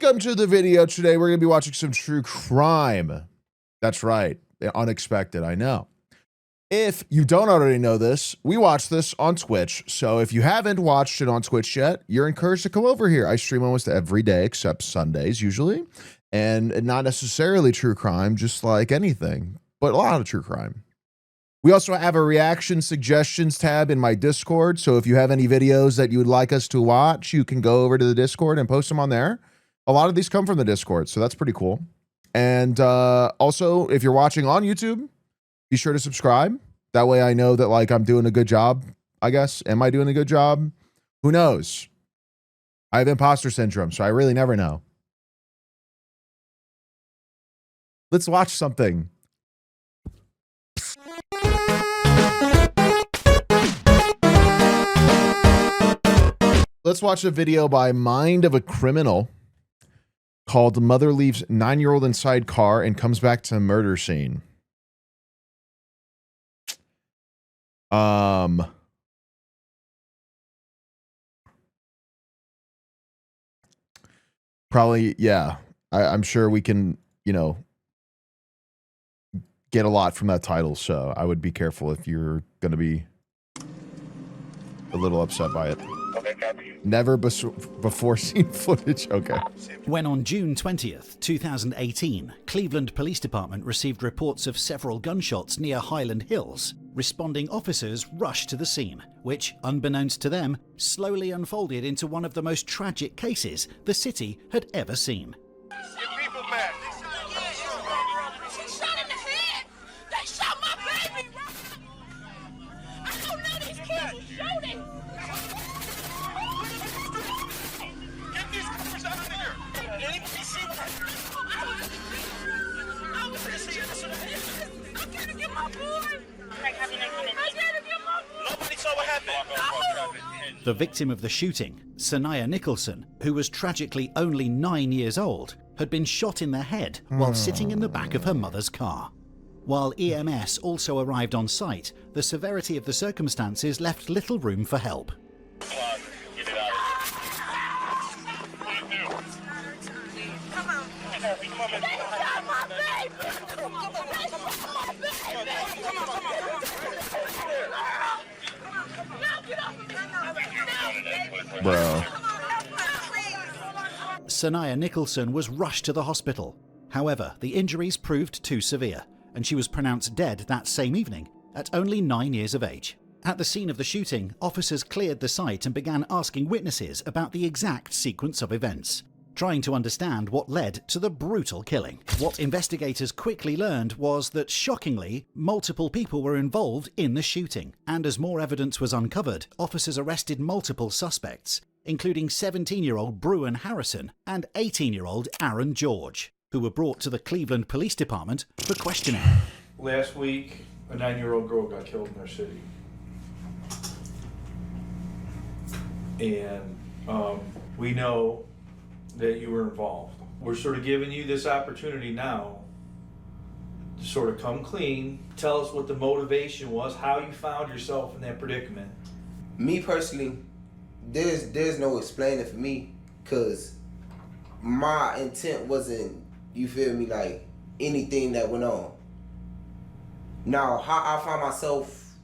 Welcome to the video. Today we're going to be watching some true crime. That's right. Unexpected, I know. If you don't already know this, we watch this on Twitch. So if you haven't watched it on Twitch yet, you're encouraged to come over here. I stream almost every day except Sundays usually. And not necessarily true crime, just like anything, but a lot of true crime. We also have a reaction suggestions tab in my Discord. So if you have any videos that you would like us to watch, you can go over to the Discord and post them on there. A lot of these come from the Discord, so that's pretty cool. And also, if you're watching on YouTube, be sure to subscribe. That way I know that like I'm doing a good job, I guess. Am I doing a good job? Who knows? I have imposter syndrome, so I really never know. Let's watch something. Let's watch a video by Mind of a Criminal called Mother Leaves 9-Year-Old Inside Car and Comes Back to Murder Scene. Probably, yeah. I'm sure we can, you know, get a lot from that title, so I would be careful if you're going to be a little upset by it. Never before seen footage. Okay. When on June 20th, 2018, Cleveland Police Department received reports of several gunshots near Highland Hills, responding officers rushed to the scene, which, unbeknownst to them, slowly unfolded into one of the most tragic cases the city had ever seen. The victim of the shooting, Sanaya Nicholson, who was tragically only 9 years old, had been shot in the head while sitting in the back of her mother's car. While EMS also arrived on site, the severity of the circumstances left little room for help. Bro. Sanaya Nicholson was rushed to the hospital. However, the injuries proved too severe, and she was pronounced dead that same evening at only 9 years of age. At the scene of the shooting, officers cleared the site and began asking witnesses about the exact sequence of events, trying to understand what led to the brutal killing. What investigators quickly learned was that, shockingly, multiple people were involved in the shooting, and as more evidence was uncovered, officers arrested multiple suspects, including 17-year-old Bruin Harrison and 18-year-old Aaron George, who were brought to the Cleveland Police Department for questioning. Last week, a 9-year-old girl got killed in our city. And we know that you were involved. We're sort of giving you this opportunity now to sort of come clean, tell us what the motivation was, how you found yourself in that predicament. Me personally, there's no explaining for me, because my intent wasn't, you feel me, like anything that went on. Now, how I found myself,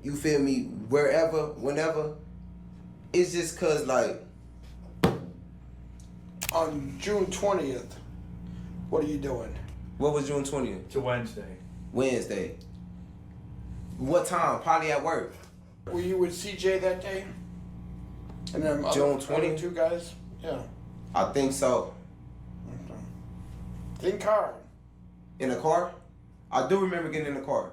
you feel me, wherever, whenever, it's just because, like, on June 20th, what are you doing? what was June 20th? It's a Wednesday. Wednesday. What time? Probably at work. Were you with CJ that day? And then June other 20th? two guys? Yeah. I think so. Okay. Think hard. In a car? I do remember getting in the car.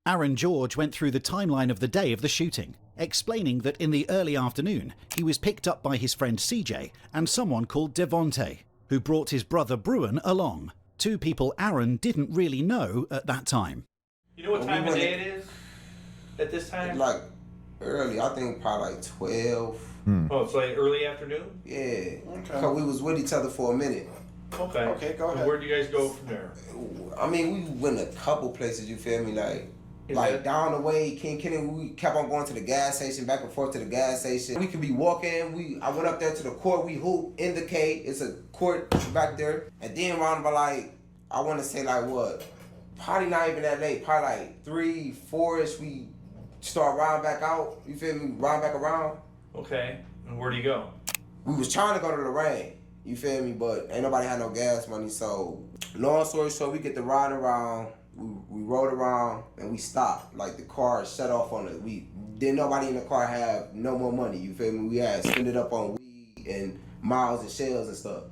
Aaron George went through the timeline of the day of the shooting, explaining that in the early afternoon, he was picked up by his friend CJ and someone called Devonte, who brought his brother Bruin along, two people Aaron didn't really know at that time. You know what time of day it is at this time? Like early, I think probably like 12. Oh, it's like early afternoon? Yeah. Okay. Cause we was with each other for a minute. Okay. Okay, go ahead. And where'd you guys go from there? I mean, we went a couple places, you feel me, like. Like down the way, King Kenny, we kept on going to the gas station, back and forth to the gas station. We could be walking. I went up there to the court. We hoop in the K. It's a court back there. And then around about like, I want to say like what? Probably not even that late. Probably like 3, 4ish. We start riding back out. You feel me? Riding back around. Okay. And where do you go? We was trying to go to Lorraine. You feel me? But ain't nobody had no gas money. So long story short, we get to riding around. We rode around and we stopped. Like the car shut off on us. Didn't nobody in the car have no more money. You feel me? We had spent it up on weed and miles and shells and stuff.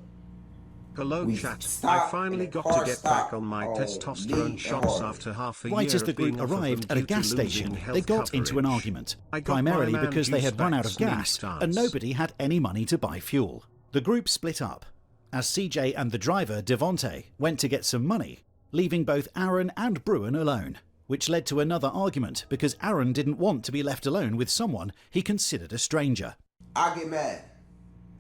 Hello We chat, I stopped, finally and the got car to get stopped back on my on testosterone Lee shots and after half a Right year as the of being group off of them arrived at a due to gas losing station, health they got into an coverage. argument, I got my primarily man because they had run out of juiced back gas stance. and nobody had any money to buy fuel. The group split up, as CJ and the driver, Devontae, went to get some money, leaving both Aaron and Bruin alone, which led to another argument because Aaron didn't want to be left alone with someone he considered a stranger. I get mad.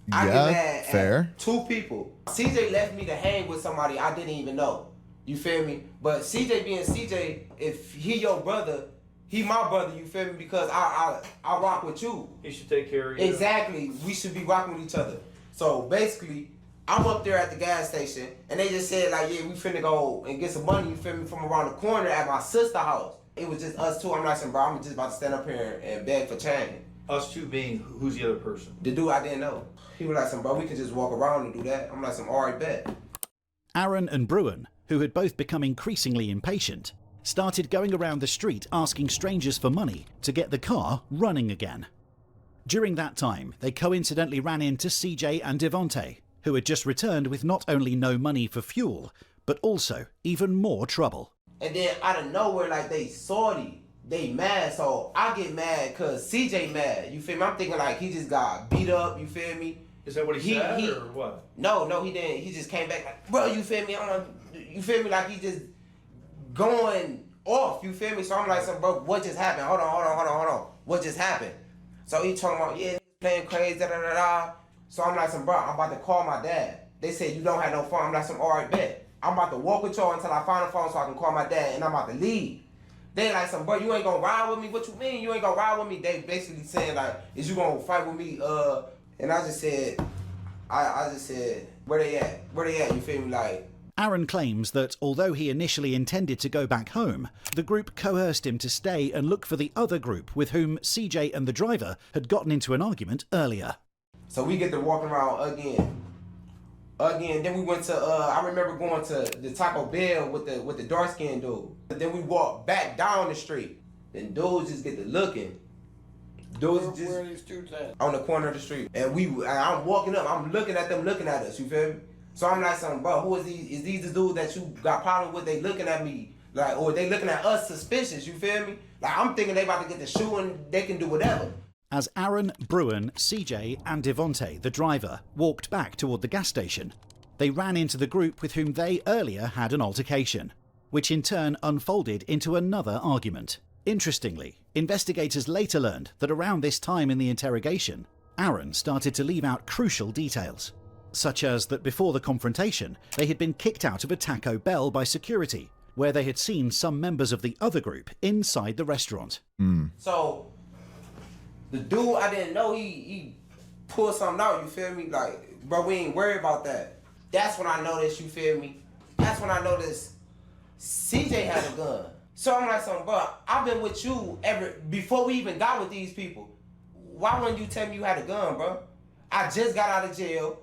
Yeah, get mad fair. at 2 people. CJ left me to hang with somebody I didn't even know. You feel me? But CJ being CJ, if he your brother, he my brother, you feel me? Because I rock with you. He should take care of you. Exactly. We should be rocking with each other. So basically, I'm up there at the gas station and they just said like, yeah, we finna go and get some money, you feel me, from around the corner at my sister's house. It was just us 2. I'm like, bro, I'm just about to stand up here and beg for change. Us 2 being, who's the other person? The dude I didn't know. He was like, bro, we can just walk around and do that. I'm like, alright, bet. Aaron and Bruin, who had both become increasingly impatient, started going around the street asking strangers for money to get the car running again. During that time, they coincidentally ran into CJ and Devontae, who had just returned with not only no money for fuel, but also even more trouble. And then out of nowhere, like they salty, they mad, so I get mad cause CJ mad. You feel me? I'm thinking like he just got beat up. You feel me? Is that what he said or what? No, he didn't. He just came back like, bro, you feel me? You feel me? Like he just going off. You feel me? So I'm like, bro, what just happened? Hold on. What just happened? So he talking about, yeah, playing crazy, da da da da. So I'm like, bro, I'm about to call my dad. They said you don't have no phone. I'm like, alright, bet. I'm about to walk with y'all until I find a phone so I can call my dad, and I'm about to leave. They like, bro, you ain't gonna ride with me? What you mean you ain't gonna ride with me? They basically saying like, is you gonna fight with me? And I just said, I just said, where they at? Where they at? You feel me? Like, Aaron claims that although he initially intended to go back home, the group coerced him to stay and look for the other group with whom CJ and the driver had gotten into an argument earlier. So we get to walking around again. Then we went to, I remember going to the Taco Bell with the dark skinned dude. Then we walked back down the street. Then dudes just get to looking. Dudes just Where are these dudes at? on the corner of the street. And I'm walking up, I'm looking at them looking at us, you feel me? So I'm like, bro, who is these? Is these the dudes that you got problem with? They looking at me, like, or they looking at us suspicious, you feel me? Like, I'm thinking they about to get the shoe and they can do whatever. As Aaron, Bruin, CJ and Devontae, the driver, walked back toward the gas station, they ran into the group with whom they earlier had an altercation, which in turn unfolded into another argument. Interestingly, investigators later learned that around this time in the interrogation, Aaron started to leave out crucial details, such as that before the confrontation, they had been kicked out of a Taco Bell by security, where they had seen some members of the other group inside the restaurant. So the dude I didn't know, he pulled something out, you feel me? Like, bro, we ain't worried about that. That's when I noticed, you feel me? That's when I noticed CJ had a gun. So I'm like, bro, I've been with you before we even got with these people. Why wouldn't you tell me you had a gun, bro? I just got out of jail.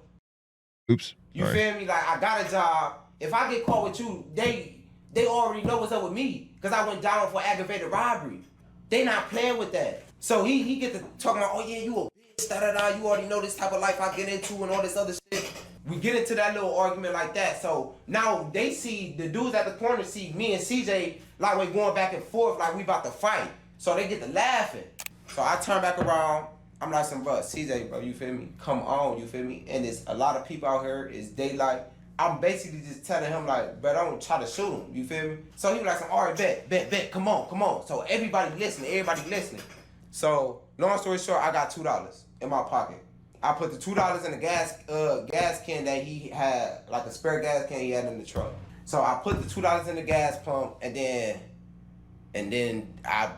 Oops. You Sorry. feel me? Like, I got a job. If I get caught with you, they already know what's up with me because I went down for aggravated robbery. They not playing with that. So he get to talking about, oh yeah, you a bitch, da-da-da, you already know this type of life I get into and all this other shit. We get into that little argument like that. So now they see, the dudes at the corner see me and CJ like we're going back and forth like we about to fight. So they get to laughing. So I turn back around. I'm like, bro, CJ, bro, you feel me? Come on, you feel me? And there's a lot of people out here. It's daylight. I'm basically just telling him like, but don't try to shoot him. You feel me? So he was like, all right, bet, come on. So everybody listening. So long story short, I got $2 in my pocket. I put the $2 in the gas can that he had, like a spare gas can he had in the truck. So I put the $2 in the gas pump, and then And then I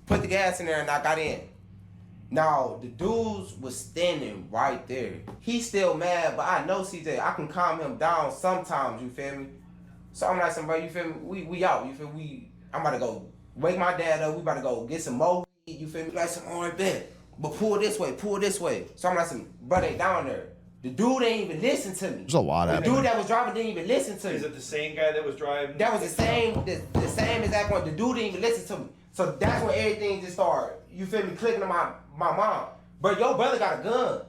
put the gas in there and I got in. Now, the dudes was standing right there. He's still mad, but I know CJ, I can calm him down sometimes, you feel me? So I'm like, somebody, you feel me? We out, you feel me? I'm about to go wake my dad up. We about to go get some more weed, you feel me? Like, some more bed. But pull this way, pull this way. So I'm like, bro, they down there. The dude ain't even listen to me. There's a lot The happening. dude that was driving didn't even listen to me. Is it the same guy that was driving? That was the same exact one. The dude didn't even listen to me. So that's when everything just started, you feel me, clicking to my mom. But your brother got a gun.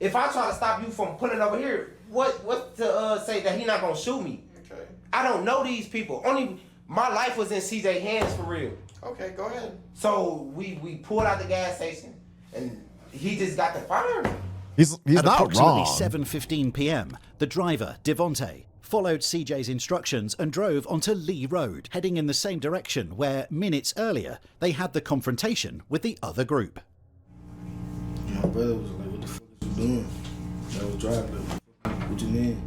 If I try to stop you from pulling over here, what's to say that he not gonna shoot me? Okay. I don't know these people. Only my life was in CJ hands for real. Okay, go ahead. So we pulled out the gas station and he just got the fire. He's At not approximately wrong. 7:15 p.m., the driver, Devonte, followed CJ's instructions and drove onto Lee Road, heading in the same direction where, minutes earlier, they had the confrontation with the other group. My brother was like, what the fuck is you doing? I was driving. What you mean?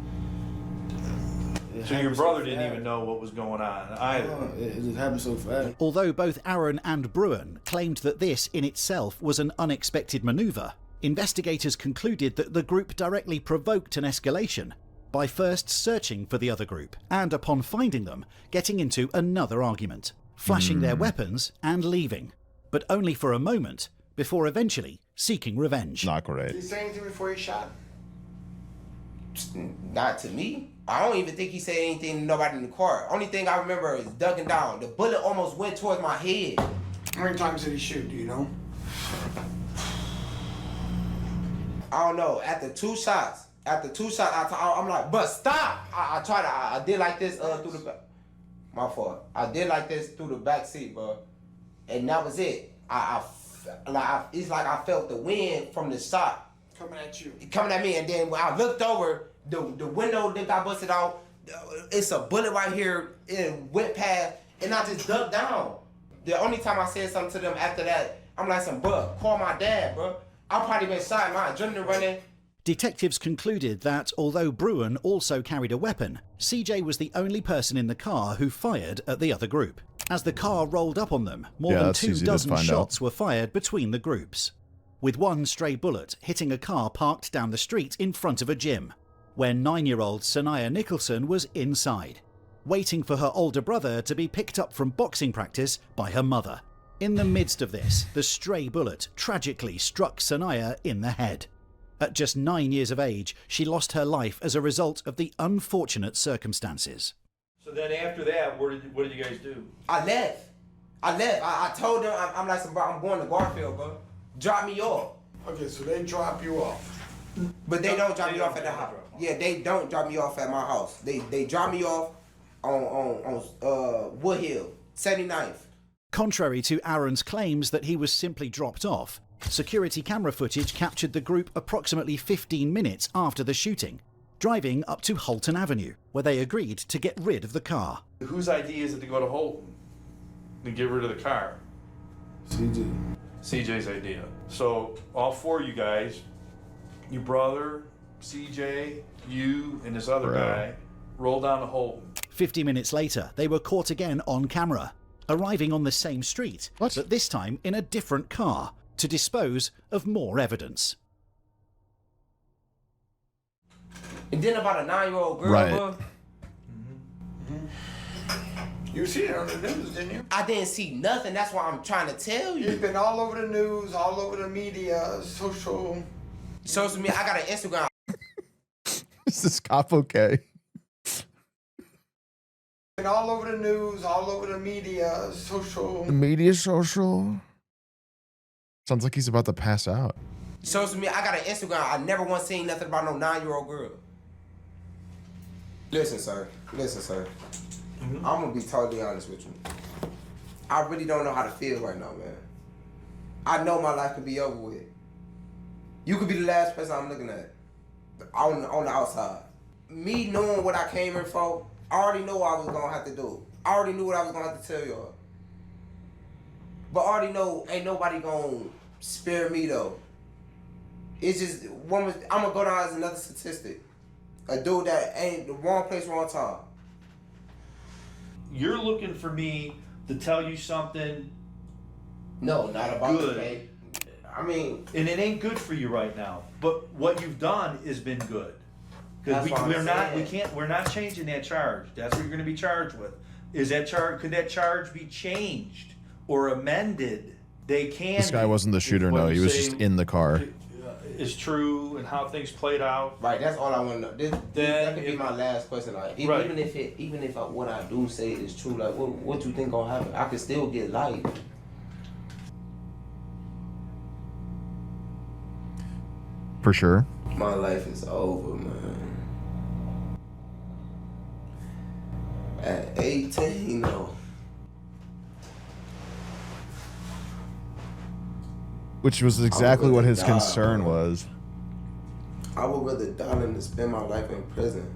So your brother didn't even know what was going on either. It just happened so fast. Although both Aaron and Bruin claimed that this in itself was an unexpected manoeuvre, investigators concluded that the group directly provoked an escalation by first searching for the other group and, upon finding them, getting into another argument, flashing their weapons and leaving, but only for a moment before eventually seeking revenge. Not Did he great. say anything before he shot? Not to me. I don't even think he said anything to nobody in the car. Only thing I remember is ducking down. The bullet almost went towards my head. How many times did he shoot, do you know? I don't know. After two shots, I'm like, but stop! I did like this through the back. My fault. I did like this through the back seat, bro. And that was it. It's like I felt the wind from the shot Coming at you. coming at me, and then when I looked over, the window that got busted out, it's a bullet right here, it went past, and I just ducked down. The only time I said something to them after that, I'm like, bro, call my dad, bro. I probably been shot, my adrenaline running. Detectives concluded that although Bruin also carried a weapon, CJ was the only person in the car who fired at the other group. As the car rolled up on them, more Yeah, than that's 2 easy to dozen find shots out. were fired between the groups, with one stray bullet hitting a car parked down the street in front of a gym, where 9-year-old Sanaya Nicholson was inside, waiting for her older brother to be picked up from boxing practice by her mother. In the midst of this, the stray bullet tragically struck Sanaya in the head. At just 9 years of age, she lost her life as a result of the unfortunate circumstances. So then after that, what did you guys do? I left. I told them, I'm like, bro, I'm going to Garfield, bro. Drop me off. Okay, so they drop you off. But they don't drop They me don't off at the drop house. you off. Yeah, they don't drop me off at my house. They drop me off on Wood Hill, 79th. Contrary to Aaron's claims that he was simply dropped off, security camera footage captured the group approximately 15 minutes after the shooting, driving up to Holton Avenue, where they agreed to get rid of the car. Whose idea is it to go to Holton to get rid of the car? CJ. CJ's idea. So all four of you guys, your brother, CJ, you, and this other Bro. guy, roll down to Holton. 50 minutes later, they were caught again on camera, arriving on the same street, What? but this time in a different car, to dispose of more evidence. And then about a 9-year-old girl, Right. bro, You see it on the news, didn't you? I didn't see nothing. That's why I'm trying to tell He's you. been all over the news, all over the media, social. Social media, I got an Instagram. Is this cop okay? Been all over the news, all over the media, social. The media social? Sounds like he's about to pass out. Social media, I got an Instagram. I never once seen nothing about no 9-year-old girl. Listen, sir. I'm gonna be totally honest with you. I really don't know how to feel right now, man. I know my life could be over with. You could be the last person I'm looking at on the outside. Me knowing what I came here for, I already know what I was gonna have to do. I already knew what I was gonna have to tell y'all. But I already know ain't nobody gonna spare me though. It's just I'm gonna go down as another statistic. A dude that ain't the wrong place, wrong time. You're looking for me to tell you something, No, not about Good. the pay. I mean, and it ain't good for you right now. But what you've done has been good. Because That's what I'm we're not changing that charge. That's what you're gonna be charged with. Is that charge, could that charge be changed or amended? They can. This guy wasn't the shooter, What no. you He was say just in the car. Is true and how things played out. right. That's all I want to know. That could be if- my last question. Like, Right. even if what I do say is true, like, what you think gonna happen? I could still get life. For sure. My life is over, man. At 18, no. Which was exactly what his die, concern bro. was. I would rather die than to spend my life in prison.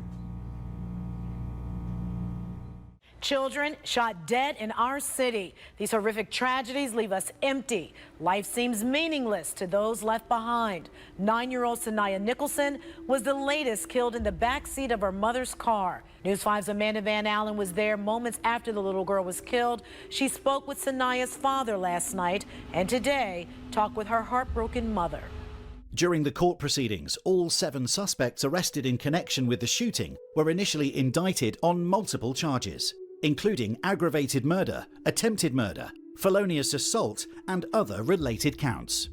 Children shot dead in our city. These horrific tragedies leave us empty. Life seems meaningless to those left behind. 9-year-old Sanaya Nicholson was the latest killed in the backseat of her mother's car. News 5's Amanda Van Allen was there moments after the little girl was killed. She spoke with Sanaya's father last night and today talked with her heartbroken mother. During the court proceedings, all 7 suspects arrested in connection with the shooting were initially indicted on multiple charges, including aggravated murder, attempted murder, felonious assault, and other related counts.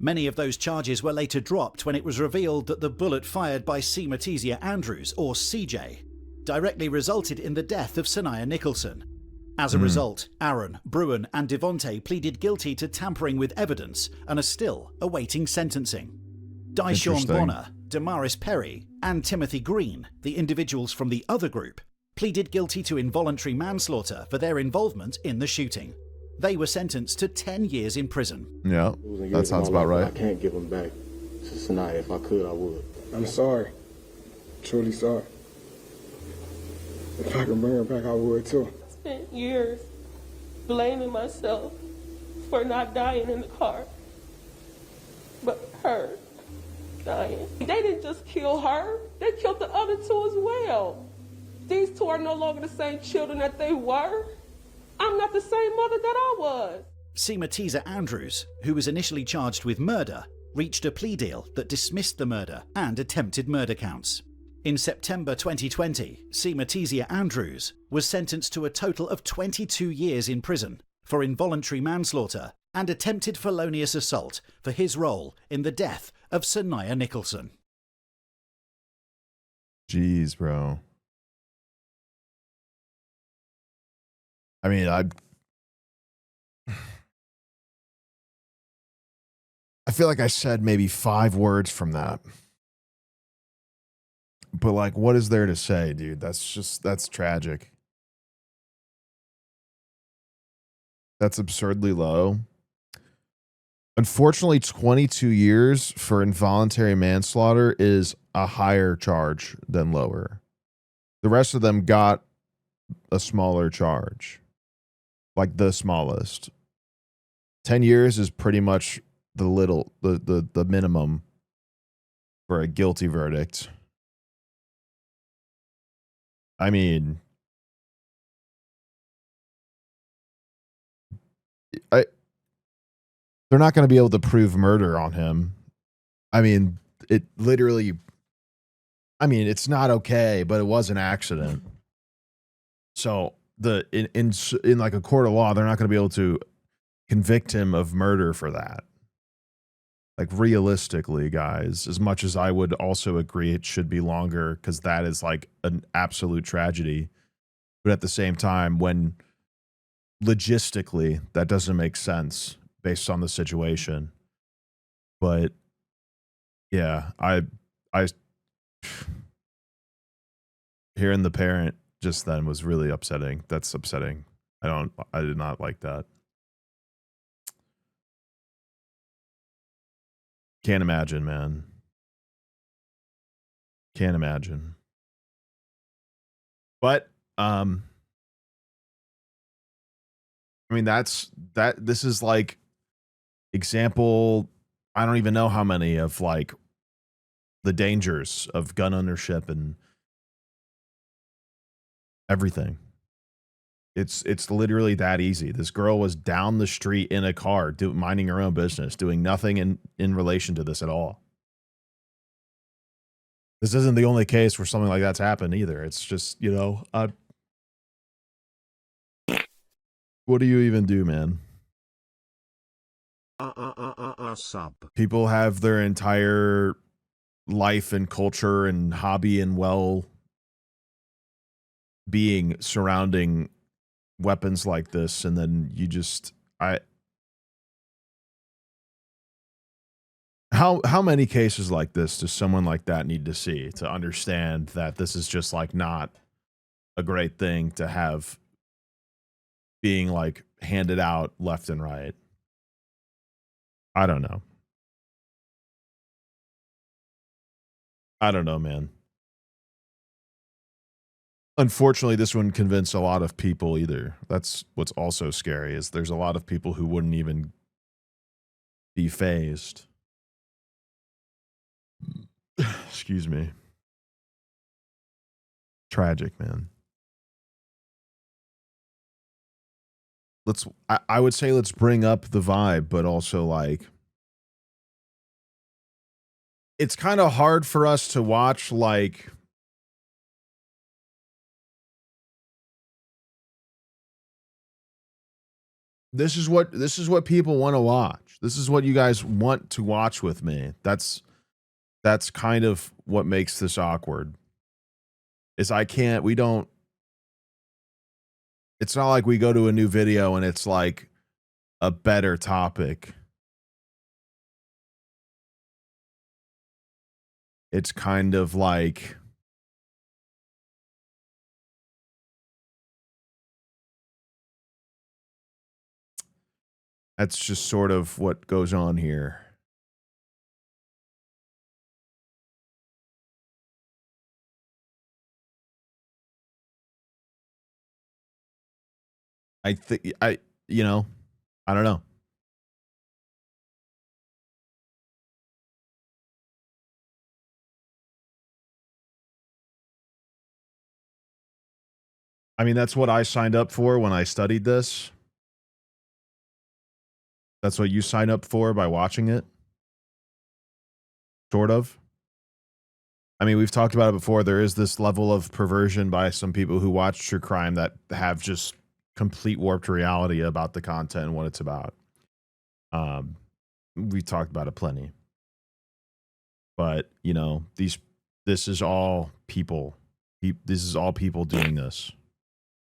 Many of those charges were later dropped when it was revealed that the bullet fired by Sneegsnag Andrews, or CJ, directly resulted in the death of Sanaya Nicholson. As a result, Aaron, Bruin, and Devontae pleaded guilty to tampering with evidence and are still awaiting sentencing. Dyshawn Interesting. Bonner, Damaris Perry, and Timothy Green, the individuals from the other group, pleaded guilty to involuntary manslaughter for their involvement in the shooting. They were sentenced to 10 years in prison. Yeah, that sounds about right. I can't give him back to Sanaya. If I could, I would. I'm sorry. Truly sorry. If I could bring her back, I would too. Spent years blaming myself for not dying in the car, but her dying. They didn't just kill her, they killed the other 2 as well. These 2 are no longer the same children that they were. I'm not the same mother that I was. Sneegsnag Andrews, who was initially charged with murder, reached a plea deal that dismissed the murder and attempted murder counts. In September 2020, Sneegsnag Andrews was sentenced to a total of 22 years in prison for involuntary manslaughter and attempted felonious assault for his role in the death of Sanaya Nicholson. Jeez, bro. I mean, I feel like I said maybe 5 words from that. But like, what is there to say, dude? That's tragic. That's absurdly low. Unfortunately, 22 years for involuntary manslaughter is a higher charge than lower. The rest of them got a smaller charge. Like the smallest. 10 years is pretty much the minimum for a guilty verdict. I mean, they're not going to be able to prove murder on him. I mean, it literally, I mean, it's not okay, but it was an accident. So in like a court of law, they're not going to be able to convict him of murder for that. Like realistically, guys, as much as I would also agree it should be longer because that is like an absolute tragedy. But at the same time, when logistically that doesn't make sense based on the situation. But yeah, I hearing the parent just then was really upsetting. That's upsetting. I did not like that. Can't imagine, man. Can't imagine. But I mean this is like example, I don't even know how many of like the dangers of gun ownership and everything. It's literally that easy. This girl was down the street in a car, minding her own business, doing nothing in relation to this at all. This isn't the only case where something like that's happened either. It's just, you know, what do you even do, man? Sub. People have their entire life and culture and hobby and well-being surrounding weapons like this, and then you just how many cases like this does someone like that need to see to understand that this is just like not a great thing to have being like handed out left and right? I don't know. I don't know, man. Unfortunately, this wouldn't convince a lot of people either. That's what's also scary, is there's a lot of people who wouldn't even be phased. Excuse me. Tragic, man. I would say let's bring up the vibe, but also like it's kind of hard for us to watch like this is what people want to watch. This is what you guys want to watch with me. That's kind of what makes this awkward. Is it's not like we go to a new video and it's like a better topic. It's kind of like that's just sort of what goes on here. I think I don't know. I mean, that's what I signed up for when I studied this. That's what you sign up for by watching it. Sort of. I mean, we've talked about it before. There is this level of perversion by some people who watch true crime that have just complete warped reality about the content and what it's about. We talked about it plenty. But, you know, this is all people. This is all people doing this.